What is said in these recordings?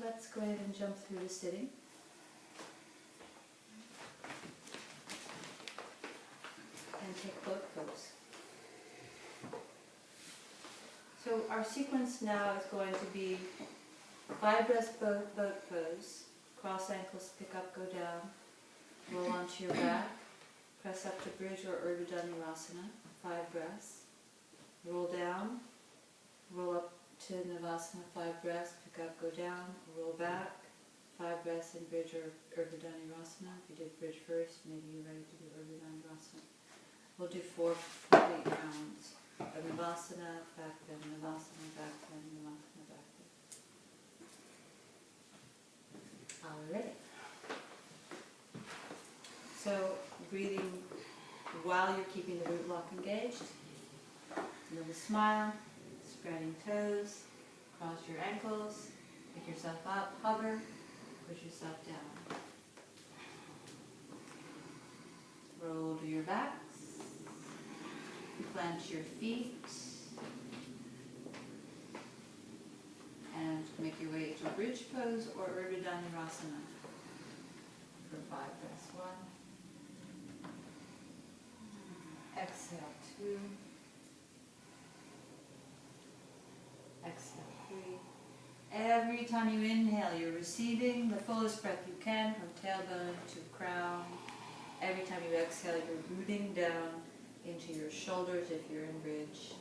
let's go ahead and jump through the sitting. And take boat pose. So our sequence now is going to be 5 breath boat pose, cross ankles, pick up, go down, roll onto your back, press up to bridge or Urdhva Dhanurasana, 5 breaths, roll down, roll up to Navasana, 5 breaths, pick up, go down, roll back, 5 breaths in bridge or Urdhva Dhanurasana. If you did bridge first, maybe you're ready to do Urdhva Dhanurasana. We'll do 4 complete rounds of Navasana, back bend, Navasana, back bend, Navasana, back bend. Alright. So, breathing while you're keeping the root block engaged. Little smile, spreading toes, cross your ankles, pick yourself up, hover, push yourself down. Roll to your backs, plant your feet, and make your way to bridge pose or Urdhva Dhanurasana for 5 breaths. 1. Exhale, 2. Exhale, 3. Every time you inhale, you're receiving the fullest breath you can from tailbone to crown. Every time you exhale, you're rooting down into your shoulders if you're in bridge,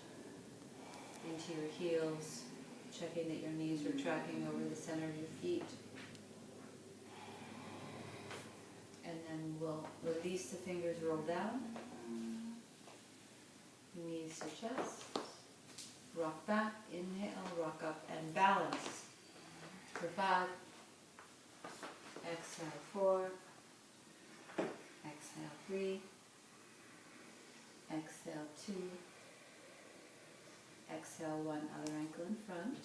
into your heels, checking that your knees are tracking over the center of your feet. And then we'll release the fingers, roll down, knees to chest, rock back, inhale, rock up, and balance for 5, exhale 4, exhale 3, exhale 2, exhale 1, other ankle in front.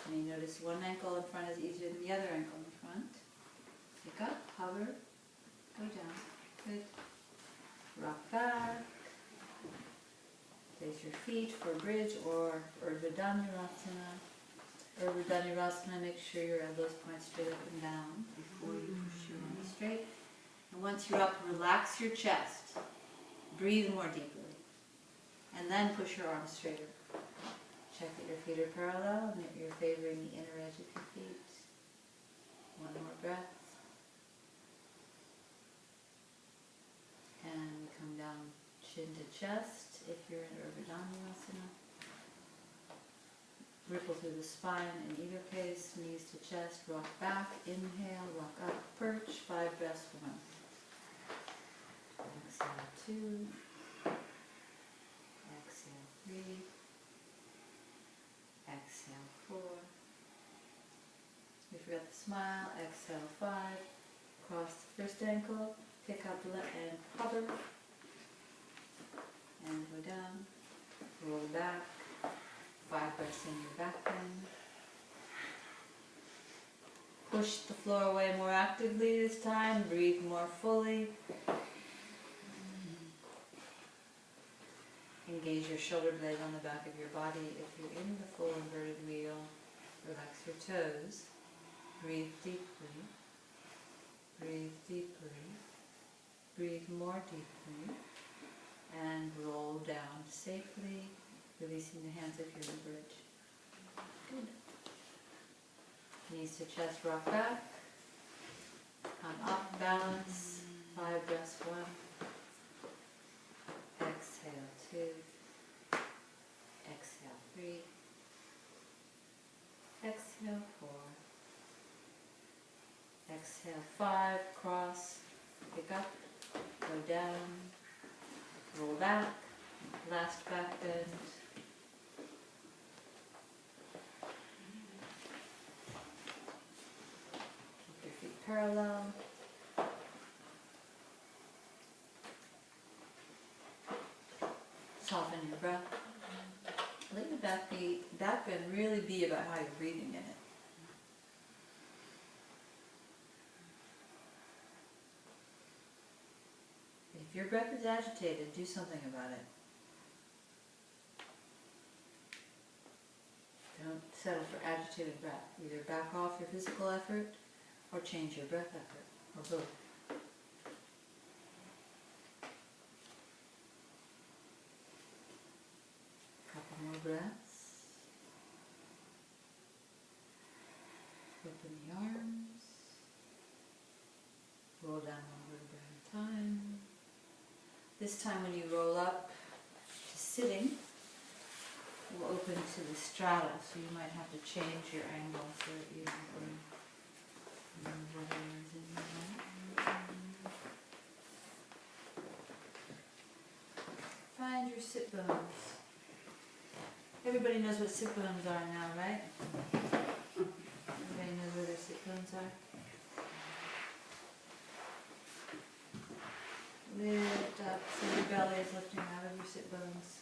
And you notice one ankle in front is easier than the other ankle in front. Pick up, hover, go down, good. Rock back. Place your feet for bridge or Urdhva Dhanurasana. Urdhva Dhanurasana, make sure your elbows point straight up and down before you push your arms straight. And once you're up, relax your chest. Breathe more deeply. And then push your arms straighter. Check that your feet are parallel and that you're favoring the inner edge of your feet. 1 more breath. And come down chin to chest if you're in Urdhva Dhanurasana. Ripple through the spine in either case, knees to chest, rock back, inhale, rock up, perch, 5 breaths. 1. Exhale 2. Exhale 3. Exhale 4. We forgot the smile. Exhale 5. Cross the first ankle, pick up and hover. And go down, roll back, 5 breaths in your back bend. Push the floor away more actively this time, breathe more fully. Engage your shoulder blade on the back of your body. If you're in the full inverted wheel, relax your toes. Breathe deeply. Breathe deeply. Breathe more deeply. And roll down safely, releasing the hands if you're in bridge. Good. Knees to chest, rock back. Come up, balance. 5 breaths. 1. Exhale 2. Exhale 3. Exhale 4. Exhale 5. Cross. Pick up. Go down. Roll back, last back bend. Keep your feet parallel. Soften your breath. Let your back bend really be about how you're breathing in it. If your breath is agitated, do something about it. Don't settle for agitated breath. Either back off your physical effort or change your breath effort, or both. Couple more breaths. Open the arms. Roll down one vertebra at a time. This time when you roll up to sitting, we'll open to the straddle, so you might have to change your angle so that you can whatever is in your mind. Find your sit bones. Everybody knows what sit bones are now, right? Everybody knows where their sit bones are? Lift up, so your belly is lifting out of your sit bones.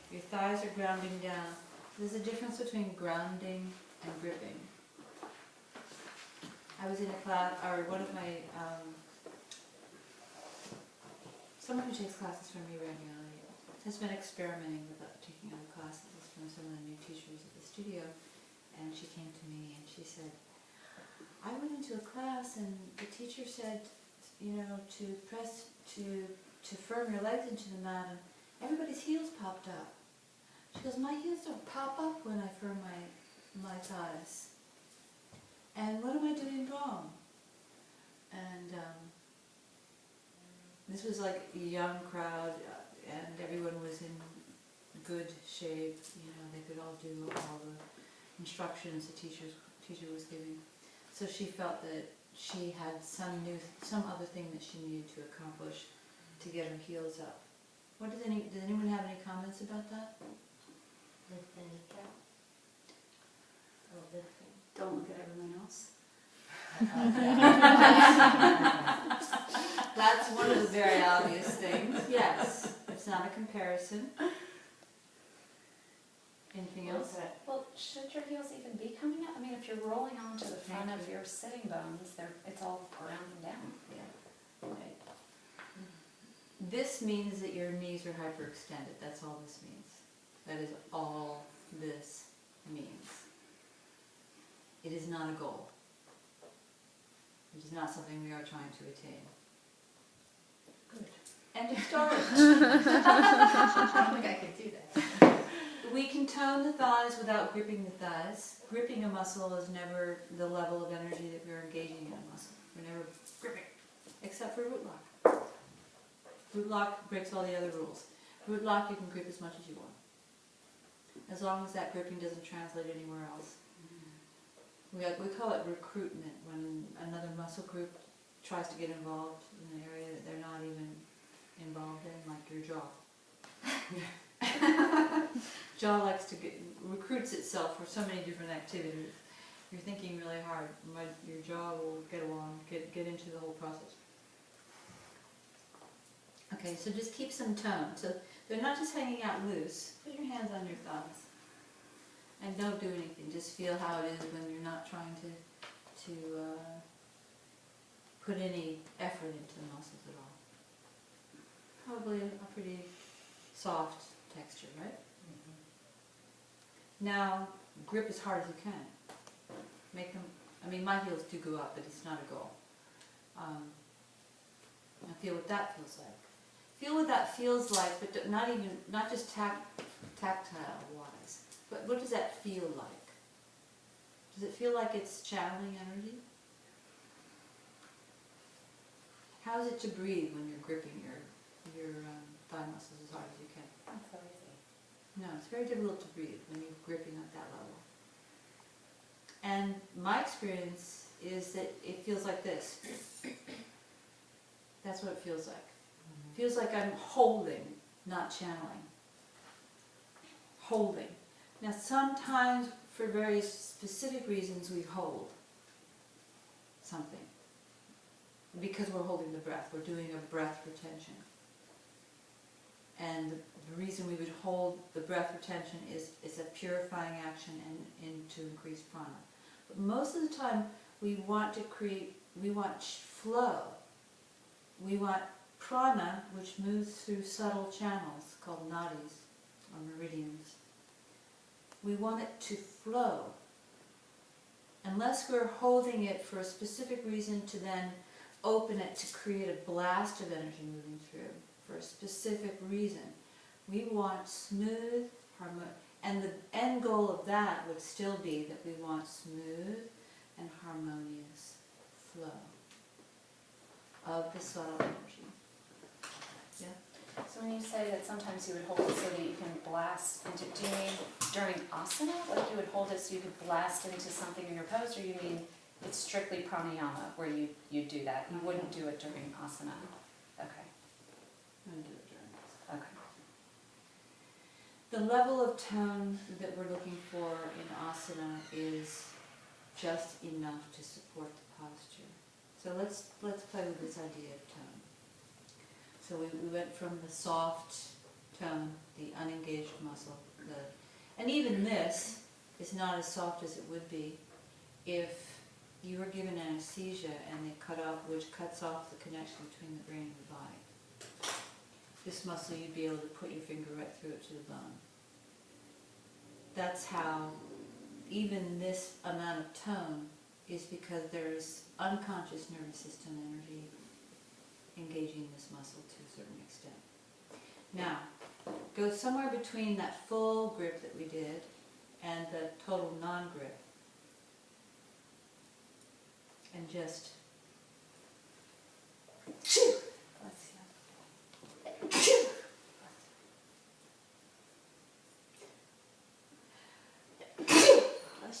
Your thighs are grounding down. There's a difference between grounding and gripping. I was in a class, or one of my, someone who takes classes from me regularly has been experimenting with taking other classes from some of the new teachers at the studio, and she came to me and she said, I went into a class and the teacher said, you know, to press, to firm your legs into the mat, and everybody's heels popped up. She goes, my heels don't pop up when I firm my thighs. And what am I doing wrong? And this was like a young crowd, and everyone was in good shape. You know, they could all do all the instructions the teacher was giving. So she felt that she had some other thing that she needed to accomplish to get her heels up. Does anyone have any comments about that? Lift the kneecap. Don't look at everyone else. That's one of the very obvious things. Yes, it's not a comparison. Anything else? Well, should your heels even be coming up? I mean, if you're rolling onto the front of your sitting bones, it's all grounding down. Yeah. Right. This means that your knees are hyperextended. That's all this means. That is all this means. It is not a goal. It is not something we are trying to attain. Good. End of story. I don't think I could do that. We can tone the thighs without gripping the thighs. Gripping a muscle is never the level of energy that we're engaging in a muscle. We're never gripping, except for root lock. Root lock breaks all the other rules. Root lock, you can grip as much as you want, as long as that gripping doesn't translate anywhere else. We call it recruitment, when another muscle group tries to get involved in an area that they're not even involved in, like your jaw. Jaw recruits itself for so many different activities. You're thinking really hard, your jaw will get into the whole process. Okay, so just keep some tone. So they're not just hanging out loose. Put your hands on your thumbs. And don't do anything. Just feel how it is when you're not trying to put any effort into the muscles at all. Probably a pretty soft texture, right? Mm-hmm. Now, grip as hard as you can. Make them, I mean, my heels do go up, but it's not a goal. Now feel what that feels like. Feel what that feels like, but not just tactile wise. But what does that feel like? Does it feel like it's channeling energy? How is it to breathe when you're gripping your thigh muscles as hard as you can? That's so easy. No, it's very difficult to breathe when you're gripping at that level. And my experience is that it feels like this. That's what it feels like. It feels like I'm holding, not channeling. Holding. Now sometimes, for very specific reasons, we hold something. Because we're holding the breath, we're doing a breath retention. And the reason we would hold the breath retention is it's a purifying action and to increase prana. But most of the time we want flow. We want prana, which moves through subtle channels called nadis or meridians. we want it to flow. Unless we're holding it for a specific reason to then open it to create a blast of energy moving through for a specific reason. We want smooth, and the end goal of that would still be that we want smooth and harmonious flow of the subtle energy. Yeah? So when you say that sometimes you would hold it so that you can blast into, do you mean during asana? Like you would hold it so you could blast into something in your pose, or you mean it's strictly pranayama where you do that? You wouldn't do it during asana? Okay. I'm gonna do it during this. Okay. The level of tone that we're looking for in asana is just enough to support the posture. So let's play with this idea of tone. So we went from the soft tone, the unengaged muscle, and even this is not as soft as it would be if you were given anesthesia and they which cuts off the connection between the brain and the body. This muscle, you'd be able to put your finger right through it to the bone. That's how even this amount of tone is, because there's unconscious nervous system energy engaging this muscle to a certain extent. Now, go somewhere between that full grip that we did and the total non-grip, and just bless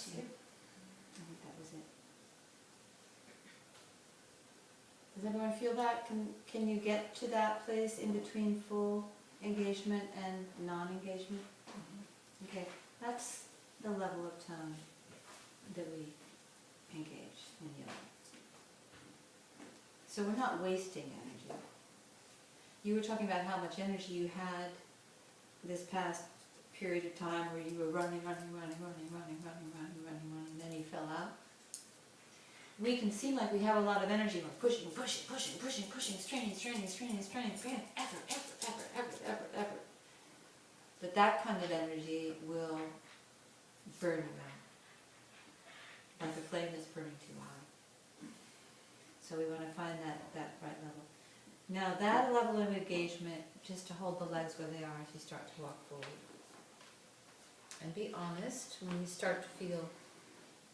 you. I think that was it. Does everyone feel that? Can you get to that place in between full engagement and non-engagement? Mm-hmm. Okay, that's the level of tone that we engage in yoga. So we're not wasting energy. You were talking about how much energy you had this past period of time where you were running, and then you fell out. We can seem like we have a lot of energy. We're pushing, straining, effort. But that kind of energy will burn you out. Like a flame that's burning too high. So we want to find that right level. Now that level of engagement, just to hold the legs where they are as you start to walk forward. And be honest when you start to feel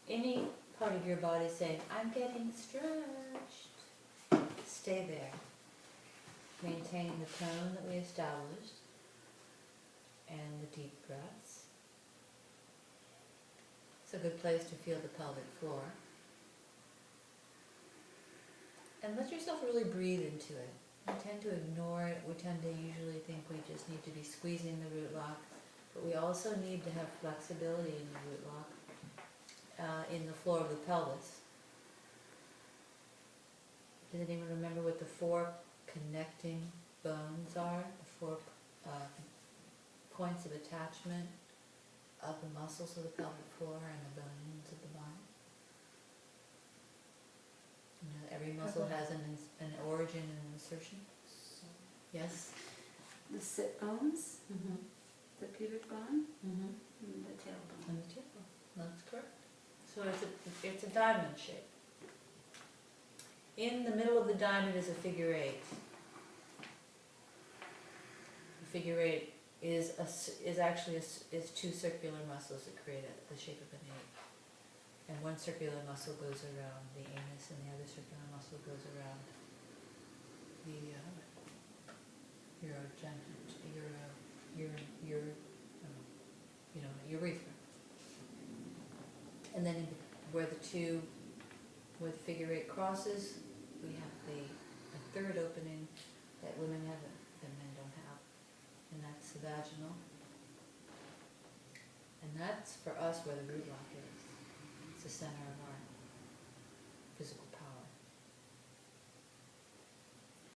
any part of your body saying, I'm getting stretched. Stay there. Maintain the tone that we established and the deep breaths. It's a good place to feel the pelvic floor. And let yourself really breathe into it. We tend to ignore it. We tend to usually think we just need to be squeezing the root lock. But we also need to have flexibility in the root lock, in the floor of the pelvis. Does anyone remember what the 4 connecting bones are? The 4 points of attachment of the muscles of the pelvic floor and the bones of the body. You know, every muscle has an origin and an insertion. Yes? The sit bones, Mm-hmm. the pubic bone, Mm-hmm. and the tailbone. And the tailbone. That's correct. So it's a diamond shape. In the middle of the diamond is a figure 8. The figure 8 is actually 2 circular muscles that create the shape of an 8. And one circular muscle goes around the anus, and the other circular muscle goes around the urethra. And then where the figure 8 crosses, we have a third opening that women have that men don't have, and that's the vaginal. And that's for us where the root lock is. It's the center of our physical